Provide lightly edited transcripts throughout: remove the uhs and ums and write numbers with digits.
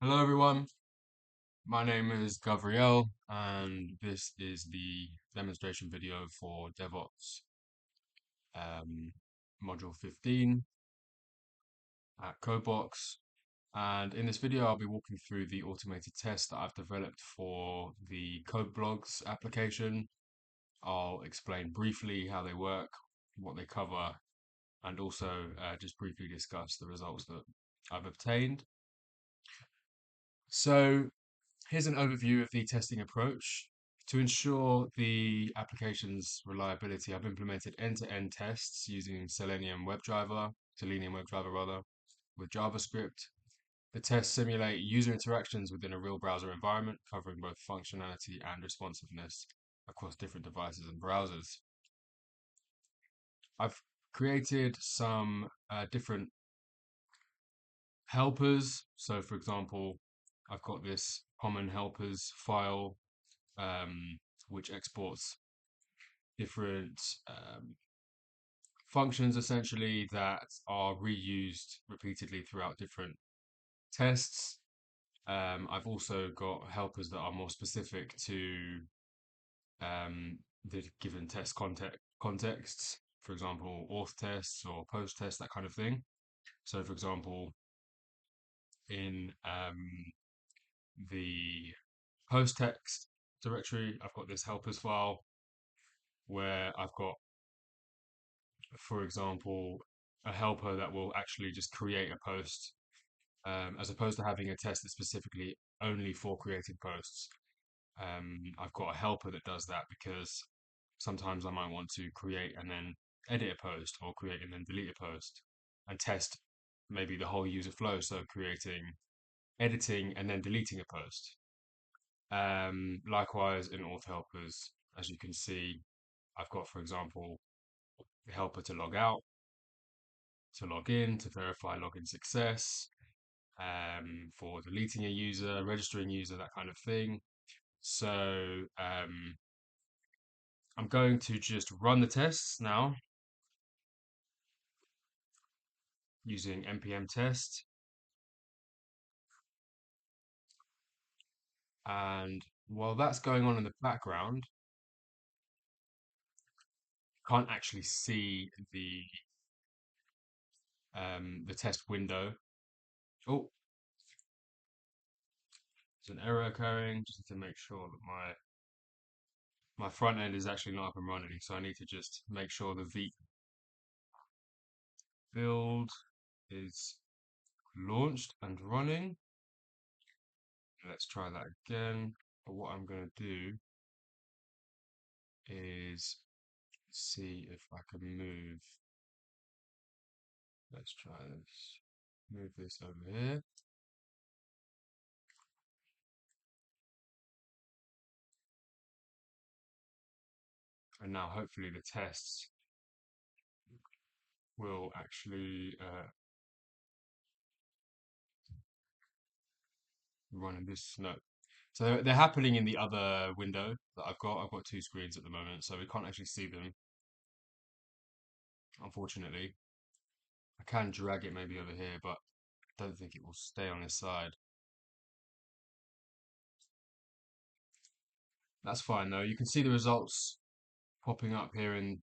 Hello everyone, my name is Gabriel and this is the demonstration video for DevOps um, Module 15 at CodeBox. And in this video, I'll be walking through the automated tests that I've developed for the CodeBlogs application. I'll explain briefly how they work, what they cover, and also just briefly discuss the results that I've obtained. So here's an overview of the testing approach. To ensure the application's reliability, I've implemented end-to-end tests using Selenium WebDriver rather, with JavaScript. The tests simulate user interactions within a real browser environment, covering both functionality and responsiveness across different devices and browsers. I've created some different helpers. So, for example, I've got this common helpers file um, which exports different functions essentially that are reused repeatedly throughout different tests. I've also got helpers that are more specific to the given test contexts, for example, auth tests or post tests, that kind of thing. So, for example, in the post text directory, I've got this helpers file where I've got, for example, a helper that will actually just create a post, as opposed to having a test that's specifically only for creating posts. I've got a helper that does that because sometimes I might want to create and then edit a post or create and then delete a post and test maybe the whole user flow. So creating, editing, and then deleting a post. Likewise, in auth helpers, as you can see, I've got, for example, the helper to log out, to log in, to verify login success, for deleting a user, registering user, that kind of thing. So I'm going to just run the tests now using npm test. And while that's going on in the background, can't actually see the test window. Oh, there's an error occurring. Just need to make sure that my front end is actually not up and running. So I need to just make sure the Veep build is launched and running. Let's try that again. But what I'm going to do is see if I can move. Let's try this. Move this over here. And now hopefully the tests will actually run in this. No. So they're happening in the other window that I've got. I've got two screens at the moment, so we can't actually see them, unfortunately. I can drag it maybe over here, but I don't think it will stay on this side. That's fine though. You can see the results popping up here in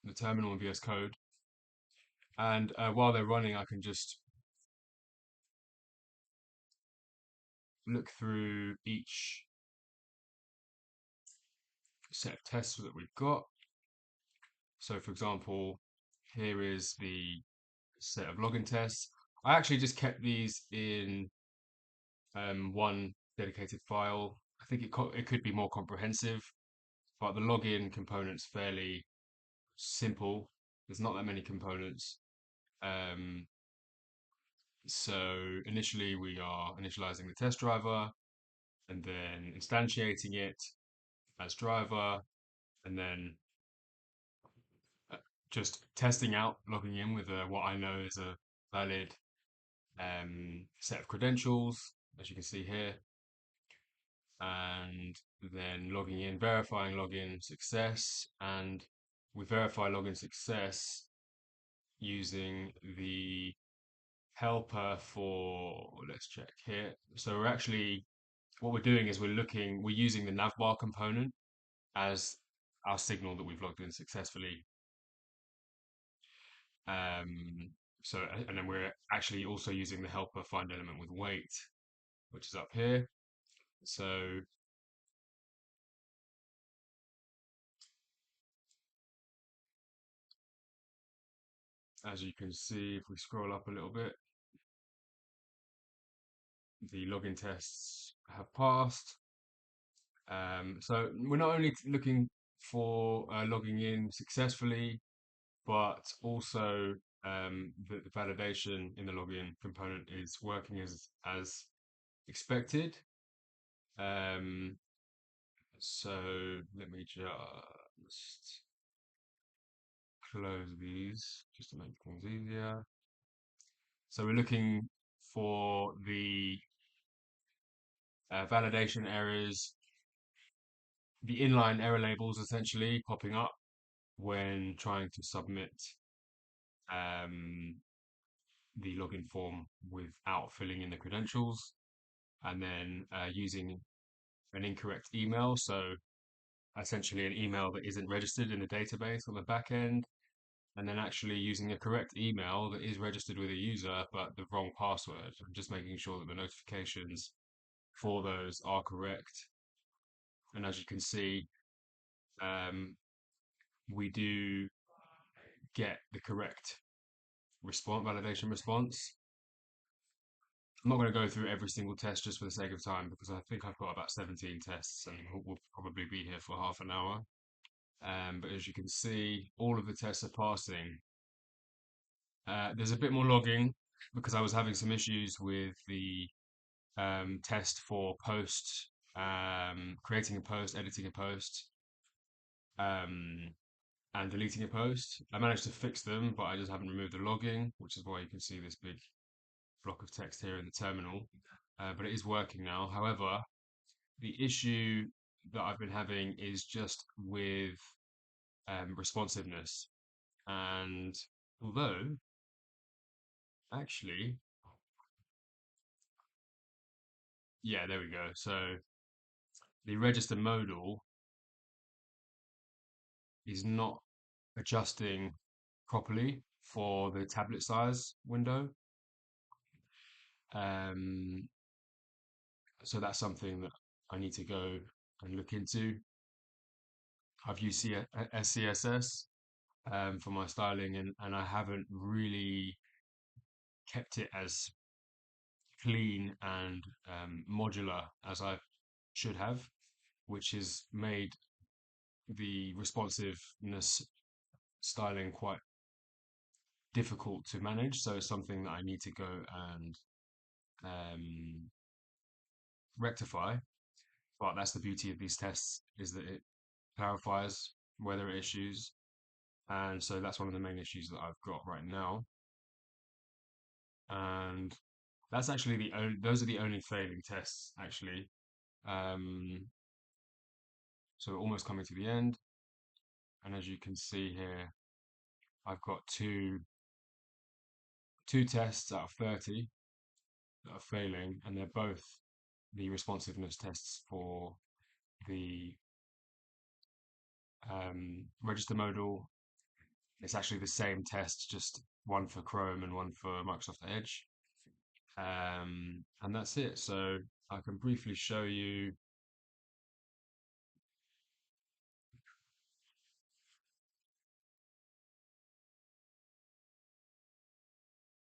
the terminal in VS Code. And while they're running, I can just look through each set of tests that we've got. So for example, here is the set of login tests. I actually just kept these in one dedicated file. I think it could be more comprehensive, but the login component's fairly simple. There's not that many components. Um, so initially we are initializing the test driver and then instantiating it as driver and then just testing out, logging in with what I know is a valid set of credentials, as you can see here, and then logging in, verifying login success, and we verify login success using the helper for, let's check here. So we're actually, what we're doing is we're using the navbar component as our signal that we've logged in successfully. Um, and then we're actually also using the helper find element with weight, which is up here. So as you can see, if we scroll up a little bit, the login tests have passed. So we're not only looking for logging in successfully, but also the validation in the login component is working as expected. Um, so let me just close these just to make things easier. So we're looking for the validation errors, the inline error labels essentially popping up when trying to submit um, the login form without filling in the credentials, and then using an incorrect email. So essentially an email that isn't registered in the database on the back end, and then actually using a correct email that is registered with a user but the wrong password. And just making sure that the notifications for those are correct. And as you can see, um, we do get the correct validation response. I'm not going to go through every single test just for the sake of time because I think I've got about 17 tests and we'll probably be here for half an hour. But as you can see, all of the tests are passing. There's a bit more logging because I was having some issues with the test for post, creating a post, editing a post, um, and deleting a post. I managed to fix them, but I just haven't removed the logging, which is why you can see this big block of text here in the terminal. But it is working now. However, the issue that I've been having is just with responsiveness. And although, actually, yeah, there we go. So the register modal is not adjusting properly for the tablet size window. Um, so that's something that I need to go and look into. I've used SCSS for my styling, and I haven't really kept it as clean and modular as I should have, which has made the responsiveness styling quite difficult to manage. So it's something that I need to go and um, rectify. But that's the beauty of these tests is that it clarifies where there are issues. And so that's one of the main issues that I've got right now. And that's actually those are the only failing tests actually. Um, so we're almost coming to the end. And as you can see here, I've got two tests out of 30 that are failing, and they're both the responsiveness tests for the register modal. It's actually the same test, just one for Chrome and one for Microsoft Edge. And that's it. So I can briefly show you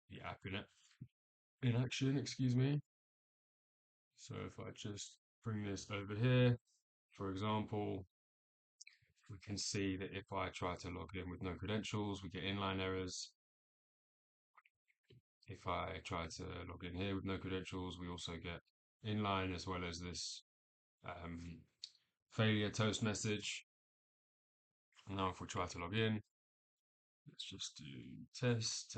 the app in action, excuse me. So if I just bring this over here, for example, we can see that if I try to log in with no credentials, we get inline errors. If I try to log in here with no credentials, we also get inline as well as this um, failure toast message. And now if we try to log in, let's just do test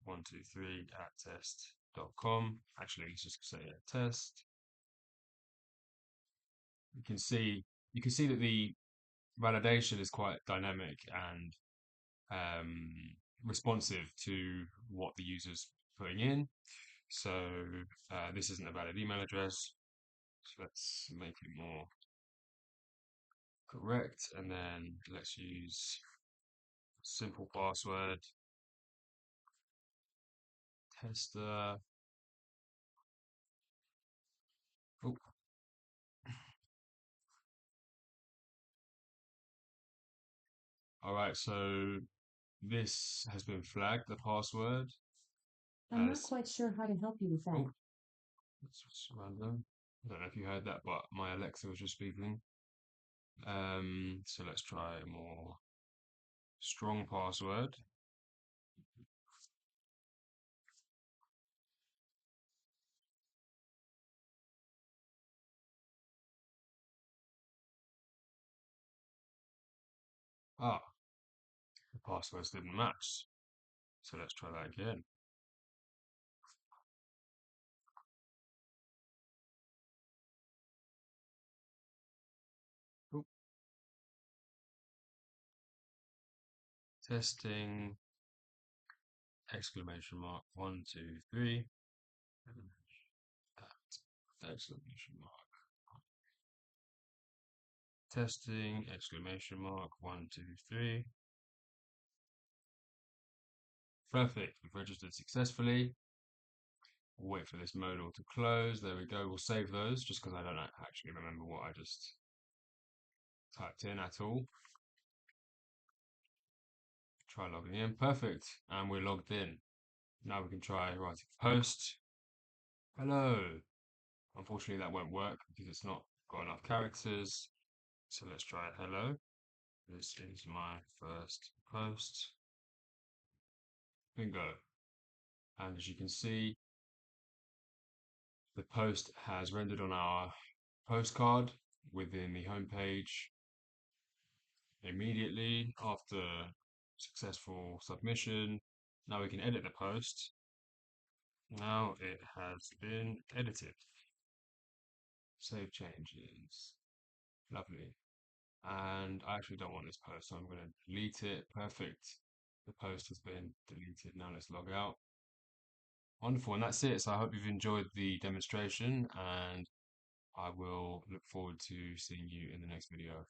123 at test.com. Actually, let's just say test. You can see you can see that the validation is quite dynamic and um, responsive to what the user's putting in. So this isn't a valid email address. So let's make it more correct, and then let's use simple password tester. Oh, all right. So this has been flagged, the password, I'm not as quite sure how to help you with that. oh, that's just random. I don't know if you heard that, but my Alexa was just speaking. So let's try a more strong password. Ah, the passwords didn't match. So let's try that again. Oh, testing, exclamation mark, 1, 2, 3, exclamation mark. Testing, exclamation mark, 1, 2, 3. Perfect, we've registered successfully. We'll wait for this modal to close. There we go. We'll save those just because I don't actually remember what I just typed in at all. Try logging in. Perfect. And we're logged in. Now we can try writing a post. Hello. Unfortunately, that won't work because it's not got enough characters. So let's try hello. This is my first post. Bingo. And as you can see, the post has rendered on our postcard within the homepage immediately after successful submission. Now we can edit the post. Now it has been edited. Save changes. Lovely. And I actually don't want this post, so I'm going to delete it. Perfect. The post has been deleted. Now let's log out. Wonderful. And that's it. So I hope you've enjoyed the demonstration, and I will look forward to seeing you in the next video.